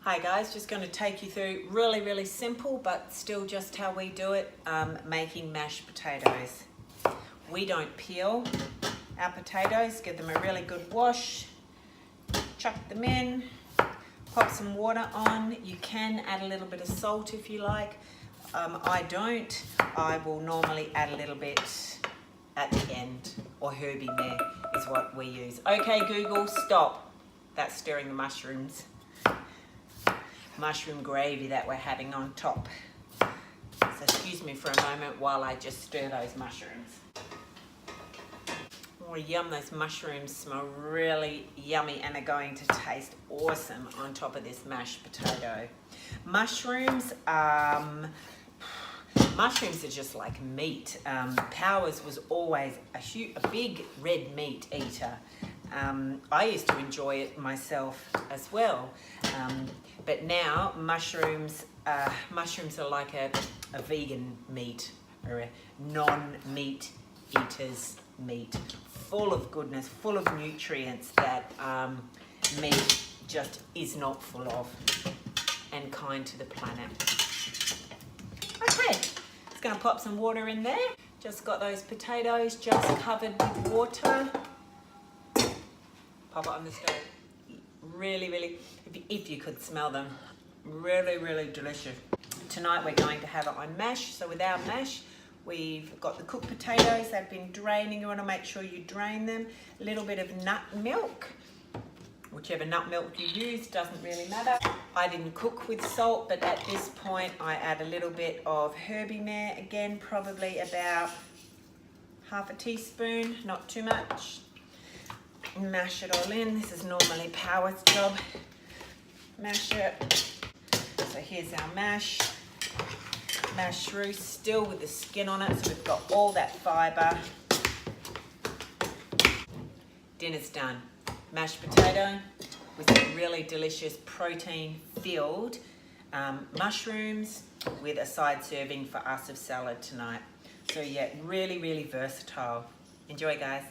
Hi guys, just going to take you through really simple but still just how we do it, making mashed potatoes. We don't peel our potatoes, give them a really good wash, chuck them in, pop some water on. You can add a little bit of salt if you like. I don't. I will normally add a little bit at the end, or Herbie Mare is what we use. Okay Google, stop. That's stirring the mushrooms. Mushroom gravy that we're having on top. So excuse me for a moment while I just stir those mushrooms. Oh yum, those mushrooms smell really yummy and are going to taste awesome on top of this mashed potato. Mushrooms are just like meat. Powers was always a big red meat eater. I used to enjoy it myself as well, but now mushrooms are like a vegan meat, or a non-meat eater's meat, full of goodness, full of nutrients that meat just is not full of, and kind to the planet. Okay, just going to pop some water in there. Just got those potatoes just covered with water. Pop it on the stove. Really, if you could smell them, really delicious. Tonight we're going to have it on mash. So with our mash, we've got the cooked potatoes. They've been draining. You want to make sure you drain them. A little bit of nut milk. Whichever nut milk you use, doesn't really matter. I didn't cook with salt, but at this point I add a little bit of Herbie Mare. Again, probably about half a teaspoon, not too much. Mash it all in. This is normally Power's job. Mash it. So here's our mash. Mash through, still with the skin on it, so we've got all that fibre. Dinner's done. Mashed potato with some really delicious protein-filled mushrooms with a side serving for us of salad tonight. So yeah, really versatile. Enjoy guys.